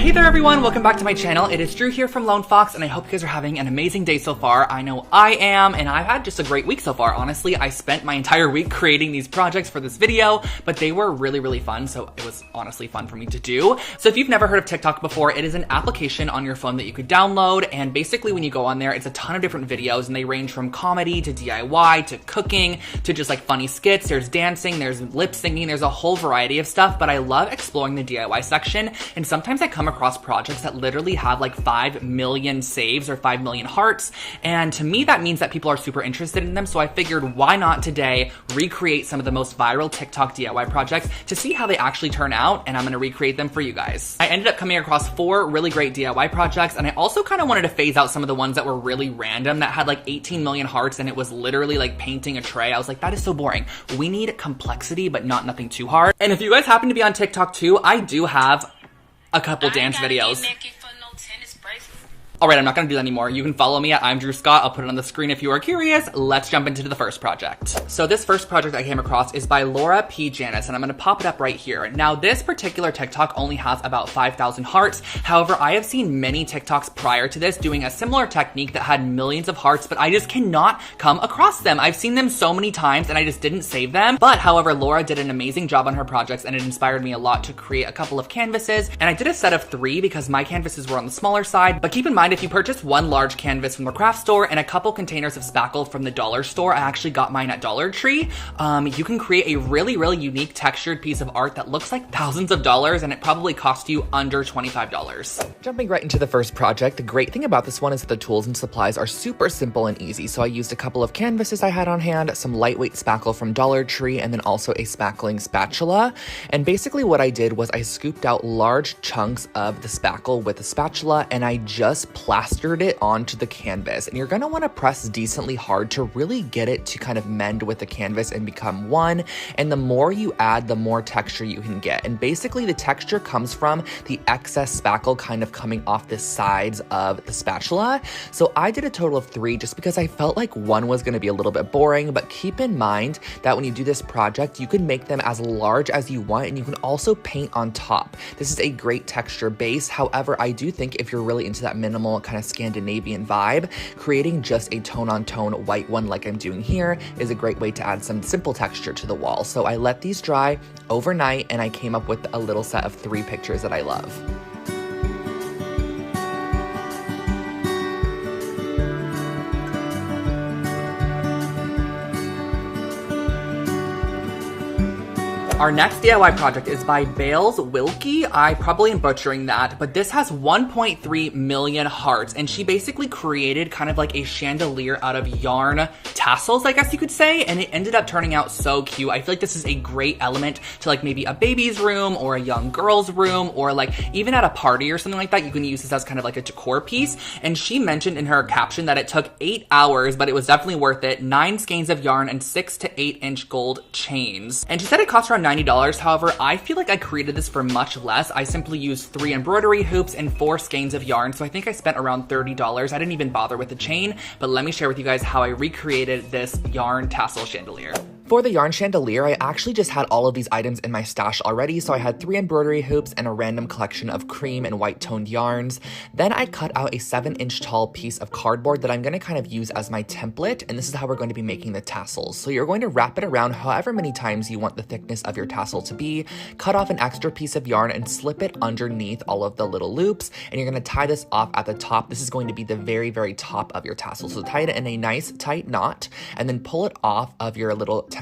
Hey there everyone, welcome back to my channel. It is Drew here from Lone Fox, and I hope you guys are having an amazing day so far. I know I am, and I've had just a great week so far. Honestly, I spent my entire week creating these projects for this video, but they were really fun, so it was honestly fun for me to do. So if you've never heard of TikTok before, it is an application on your phone that you could download, and basically when you go on there, it's a ton of different videos, and they range from comedy to DIY to cooking to just like funny skits. There's dancing, there's lip syncing, there's a whole variety of stuff, but I love exploring the DIY section, and sometimes I come across projects that literally have like 5 million saves or 5 million hearts, and to me that means that people are super interested in them. So I figured, why not today recreate some of the most viral TikTok DIY projects to see how they actually turn out, and I'm gonna recreate them for you guys. I ended up coming across 4 really great DIY projects, and I also kind of wanted to phase out some of the ones that were really random that had like 18 million hearts and it was literally like painting a tray. I was like, that is so boring. We need complexity, but not nothing too hard. And if you guys happen to be on TikTok too, I do have a couple dance videos. Alright, I'm not gonna do that anymore. You can follow me at I'm Drew Scott. I'll put it on the screen if you are curious. Let's jump into the first project. So this first project I came across is by Laura P. Janis, and I'm gonna pop it up right here. Now this particular TikTok only has about 5,000 hearts. However, I have seen many TikToks prior to this doing a similar technique that had millions of hearts, but I just cannot come across them. I've seen them so many times and I just didn't save them. But however, Laura did an amazing job on her projects, and it inspired me a lot to create a couple of canvases. And I did a set of 3 because my canvases were on the smaller side. But keep in mind, if you purchase one large canvas from the craft store and a couple containers of spackle from the dollar store, I actually got mine at Dollar Tree, you can create a really unique textured piece of art that looks like thousands of dollars, and it probably cost you under $25. Jumping right into the first project, the great thing about this one is that the tools and supplies are super simple and easy. So I used a couple of canvases I had on hand, some lightweight spackle from Dollar Tree, and then also a spackling spatula. And basically what I did was I scooped out large chunks of the spackle with a spatula, and I just plastered it onto the canvas. And you're gonna wanna press decently hard to really get it to kind of mend with the canvas and become one. And the more you add, the more texture you can get. And basically the texture comes from the excess spackle kind of coming off the sides of the spatula. So I did a total of 3 just because I felt like one was gonna be a little bit boring, but keep in mind that when you do this project, you can make them as large as you want, and you can also paint on top. This is a great texture base. However, I do think if you're really into that minimal kind of Scandinavian vibe, creating just a tone-on-tone white one like I'm doing here is a great way to add some simple texture to the wall. So I let these dry overnight, and I came up with a little set of 3 pictures that I love. Our next DIY project is by Bales Wilkie. I probably am butchering that, but this has 1.3 million hearts, and she basically created kind of like a chandelier out of yarn tassels, I guess you could say, and it ended up turning out so cute. I feel like this is a great element to like maybe a baby's room or a young girl's room, or like even at a party or something like that. You can use this as kind of like a decor piece. And she mentioned in her caption that it took 8 hours, but it was definitely worth it. 9 skeins of yarn and 6 to 8 inch gold chains. And she said it cost around $90. However, I feel like I created this for much less. I simply used 3 embroidery hoops and 4 skeins of yarn, so I think I spent around $30. I didn't even bother with the chain, but let me share with you guys how I recreated this yarn tassel chandelier. For the yarn chandelier, I actually just had all of these items in my stash already, so I had 3 embroidery hoops and a random collection of cream and white toned yarns. Then I cut out a 7-inch tall piece of cardboard that I'm going to kind of use as my template, and this is how we're going to be making the tassels. So you're going to wrap it around however many times you want the thickness of your tassel to be, cut off an extra piece of yarn and slip it underneath all of the little loops, and you're going to tie this off at the top. This is going to be the very top of your tassel. So tie it in a nice tight knot, and then pull it off of your little template.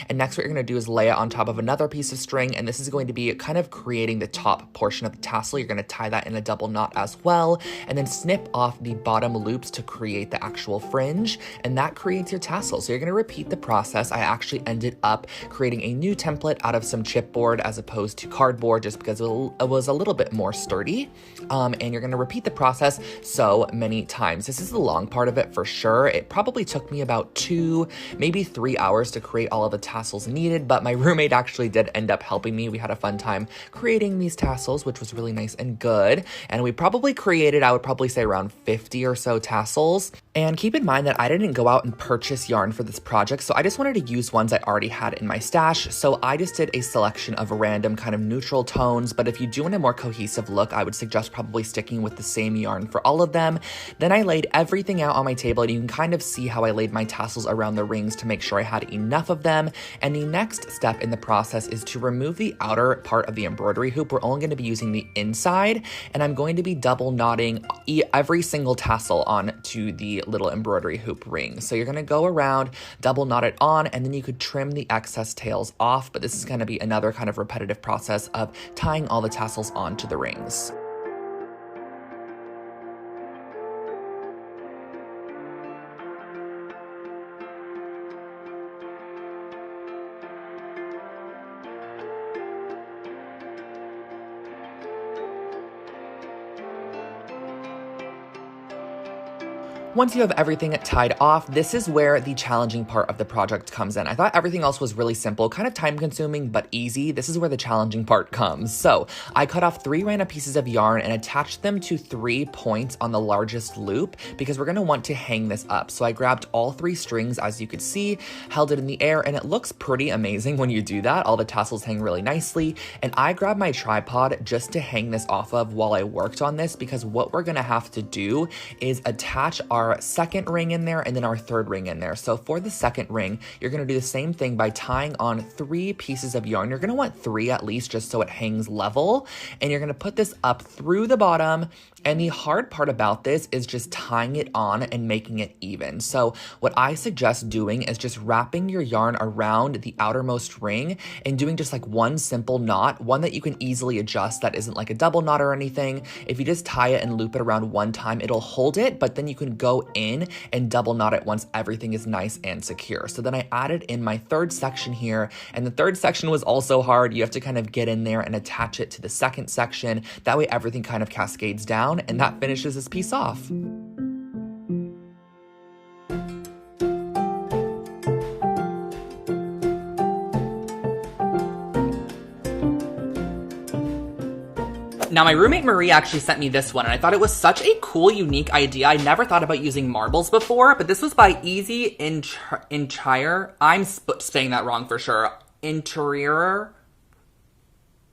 And next what you're going to do is lay it on top of another piece of string, and this is going to be kind of creating the top portion of the tassel. You're going to tie that in a double knot as well, and then snip off the bottom loops to create the actual fringe, and that creates your tassel. So you're going to repeat the process. I actually ended up creating a new template out of some chipboard as opposed to cardboard, just because it was a little bit more sturdy. And you're going to repeat the process so many times. This is the long part of it for sure. It probably took me about 2, maybe 3 hours to create all of the tassels needed, but my roommate actually did end up helping me. We had a fun time creating these tassels, which was really nice and good. And we probably created, I would probably say, around 50 or so tassels. And keep in mind that I didn't go out and purchase yarn for this project, so I just wanted to use ones I already had in my stash. So I just did a selection of random kind of neutral tones, but if you do want a more cohesive look, I would suggest probably sticking with the same yarn for all of them. Then I laid everything out on my table, and you can kind of see how I laid my tassels around the rings to make sure I had enough of them. And the next step in the process is to remove the outer part of the embroidery hoop. We're only going to be using the inside, and I'm going to be double knotting every single tassel onto the little embroidery hoop ring. So you're going to go around, double knot it on, and then you could trim the excess tails off, but this is going to be another kind of repetitive process of tying all the tassels onto the rings. Once you have everything tied off, this is where the challenging part of the project comes in. I thought everything else was really simple, kind of time consuming, but easy. This is where the challenging part comes. So I cut off 3 random pieces of yarn and attached them to 3 points on the largest loop because we're gonna want to hang this up. So I grabbed all 3 strings, as you could see, held it in the air, and it looks pretty amazing when you do that. All the tassels hang really nicely. And I grabbed my tripod just to hang this off of while I worked on this, because what we're gonna have to do is attach our second ring in there and then our third ring in there. So for the second ring, you're gonna do the same thing by tying on 3 pieces of yarn. You're gonna want 3 at least, just so it hangs level. And you're gonna put this up through the bottom. And the hard part about this is just tying it on and making it even. So what I suggest doing is just wrapping your yarn around the outermost ring and doing just like one simple knot, one that you can easily adjust that isn't like a double knot or anything. If you just tie it and loop it around one time, it'll hold it, but then you can go in and double knot it once everything is nice and secure. So then I added in my third section here, and the third section was also hard. You have to kind of get in there and attach it to the second section. That way everything kind of cascades down, and that finishes this piece off. Now, my roommate Marie actually sent me this one, and I thought it was such a cool, unique idea. I never thought about using marbles before, but this was by Easy Interior. I'm saying that wrong for sure. Interior.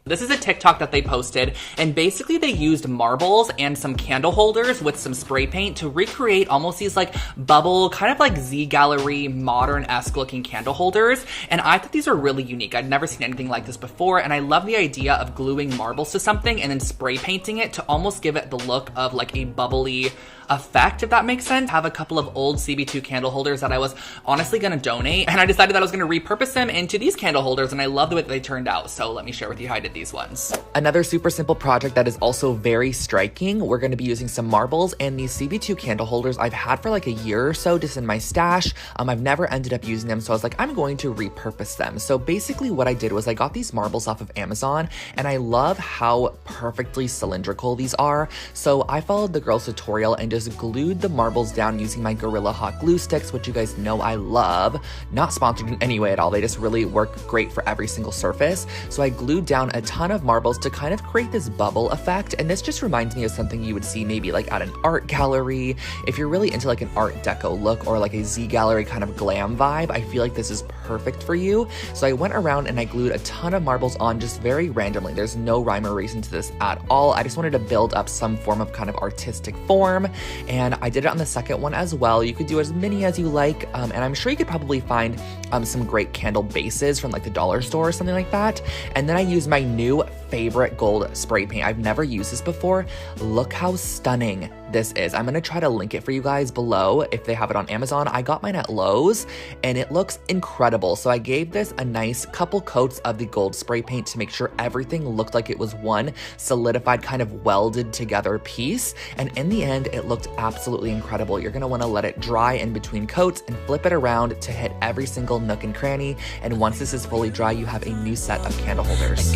This is a TikTok that they posted, and basically they used marbles and some candle holders with some spray paint to recreate almost these like bubble, kind of like Z Gallery, modern-esque looking candle holders. And I thought these are really unique. I'd never seen anything like this before, and I love the idea of gluing marbles to something and then spray painting it to almost give it the look of like a bubbly effect, if that makes sense. I have a couple of old CB2 candle holders that I was honestly gonna donate, and I decided that I was gonna repurpose them into these candle holders, and I love the way that they turned out. So let me share with you how I did these ones. Another super simple project that is also very striking. We're gonna be using some marbles and these CB2 candle holders I've had for like a year or so just in my stash. I've never ended up using them, so I was like, I'm going to repurpose them. So basically what I did was I got these marbles off of Amazon, and I love how perfectly cylindrical these are. So I followed the girl's tutorial and just glued the marbles down using my Gorilla Hot glue sticks, which you guys know I love. Not sponsored in any way at all. They just really work great for every single surface. So I glued down a ton of marbles to kind of create this bubble effect. And this just reminds me of something you would see maybe like at an art gallery. If you're really into like an art deco look or like a Z Gallery kind of glam vibe, I feel like this is perfect for you. So I went around and I glued a ton of marbles on just very randomly. There's no rhyme or reason to this at all. I just wanted to build up some form of kind of artistic form. And I did it on the second one as well. You could do as many as you like, and I'm sure you could probably find some great candle bases from like the dollar store or something like that. And then I used my new favorite gold spray paint. I've never used this before. Look how stunning this is. I'm gonna try to link it for you guys below if they have it on Amazon. I got mine at Lowe's and it looks incredible. So I gave this a nice couple coats of the gold spray paint to make sure everything looked like it was one solidified kind of welded together piece. And in the end, it looked absolutely incredible. You're gonna wanna let it dry in between coats and flip it around to hit every single nook and cranny. And once this is fully dry, you have a new set of candle holders.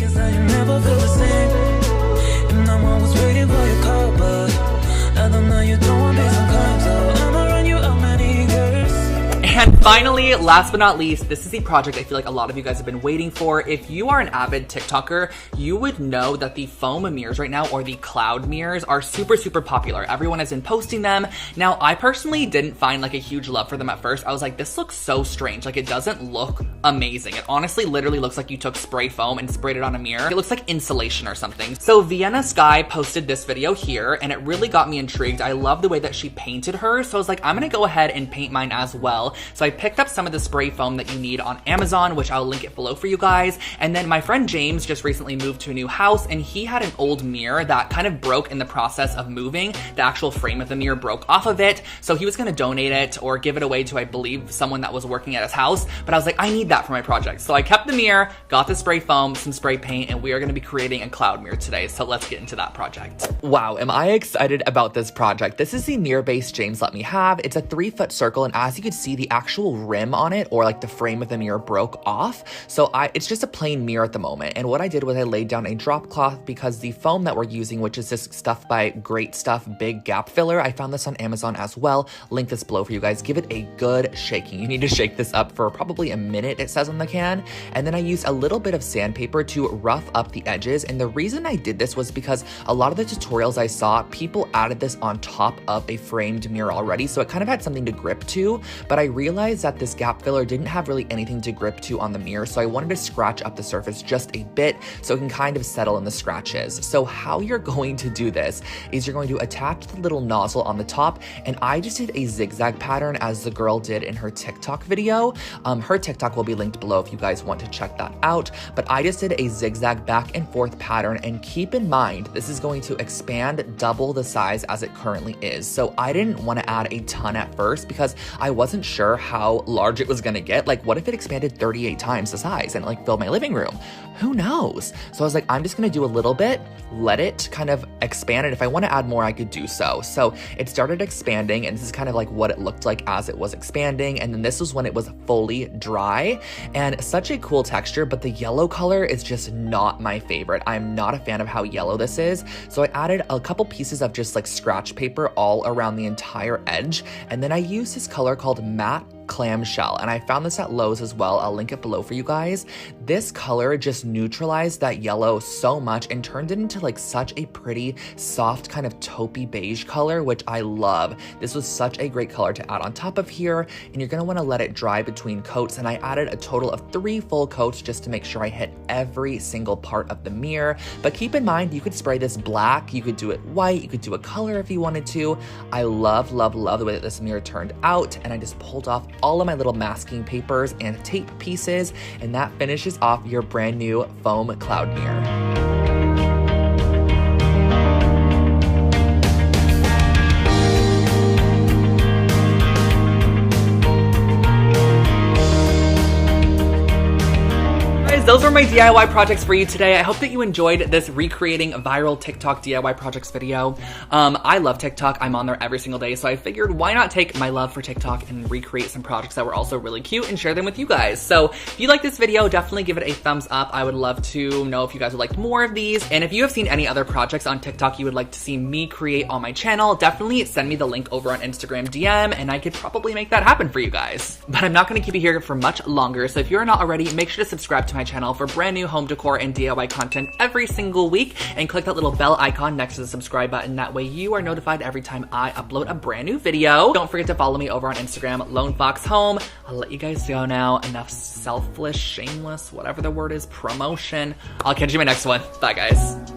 And finally, last but not least, this is the project I feel like a lot of you guys have been waiting for. If you are an avid TikToker, you would know that the foam mirrors right now, or the cloud mirrors, are super, super popular. Everyone has been posting them. Now, I personally didn't find like a huge love for them at first. I was like, this looks so strange. Like, it doesn't look amazing. It honestly literally looks like you took spray foam and sprayed it on a mirror. It looks like insulation or something. So Vienna Sky posted this video here, and it really got me intrigued. I love the way that she painted her. So I was like, I'm gonna go ahead and paint mine as well. So I picked up some of the spray foam that you need on Amazon, which I'll link it below for you guys. And then my friend James just recently moved to a new house, and he had an old mirror that kind of broke in the process of moving. The actual frame of the mirror broke off of it. So he was gonna donate it or give it away to, I believe, someone that was working at his house. But I was like, I need that for my project. So I kept the mirror, got the spray foam, some spray paint, and we are gonna be creating a cloud mirror today. So let's get into that project. Wow, am I excited about this project. This is the mirror base James let me have. It's a 3-foot circle, and as you can see, the actual rim on it, or like the frame of the mirror, broke off. So it's just a plain mirror at the moment. And what I did was I laid down a drop cloth because the foam that we're using, which is this stuff by Great Stuff Big Gap Filler, I found this on Amazon as well. Link this below for you guys. Give it a good shaking. You need to shake this up for probably a minute, it says on the can. And then I used a little bit of sandpaper to rough up the edges. And the reason I did this was because a lot of the tutorials I saw, people added this on top of a framed mirror already, so it kind of had something to grip to. But I realized that this gap filler didn't have really anything to grip to on the mirror, so I wanted to scratch up the surface just a bit so it can kind of settle in the scratches. So how you're going to do this is you're going to attach the little nozzle on the top, and I just did a zigzag pattern as the girl did in her TikTok video. Her TikTok will be linked below if you guys want to check that out, but I just did a zigzag back and forth pattern, and keep in mind, this is going to expand double the size as it currently is. So I didn't want to add a ton at first because I wasn't sure how large it was going to get. Like, what if it expanded 38 times the size and like filled my living room? Who knows? So I was like, I'm just going to do a little bit, let it kind of expand, and if I want to add more, I could do so. So it started expanding, and this is kind of like what it looked like as it was expanding. And then this was when it was fully dry, and such a cool texture, but the yellow color is just not my favorite. I'm not a fan of how yellow this is. So I added a couple pieces of just like scratch paper all around the entire edge. And then I used this color called Matte Clamshell, and I found this at Lowe's as well. I'll link it below for you guys. This color just neutralized that yellow so much and turned it into like such a pretty soft kind of taupey beige color, which I love. This was such a great color to add on top of here, and you're gonna want to let it dry between coats. And I added a total of 3 full coats just to make sure I hit every single part of the mirror. But keep in mind, you could spray this black, you could do it white, you could do a color if you wanted to. I love, love, love the way that this mirror turned out, and I just pulled off all of my little masking papers and tape pieces, and that finishes off your brand new foam cloud mirror. Those were my DIY projects for you today. I hope that you enjoyed this recreating viral TikTok DIY projects video. I love TikTok. I'm on there every single day, so I figured why not take my love for TikTok and recreate some projects that were also really cute and share them with you guys. So if you like this video, definitely give it a thumbs up. I would love to know if you guys would like more of these. And if you have seen any other projects on TikTok you would like to see me create on my channel, definitely send me the link over on Instagram DM, and I could probably make that happen for you guys. But I'm not gonna keep you here for much longer, so if you're not already, make sure to subscribe to my channel for brand new home decor and DIY content every single week, and click that little bell icon next to the subscribe button. That way you are notified every time I upload a brand new video. Don't forget to follow me over on Instagram, Lone Fox Home. I'll let you guys go now. Enough selfless, shameless, whatever the word is, promotion. I'll catch you in my next one. Bye, guys.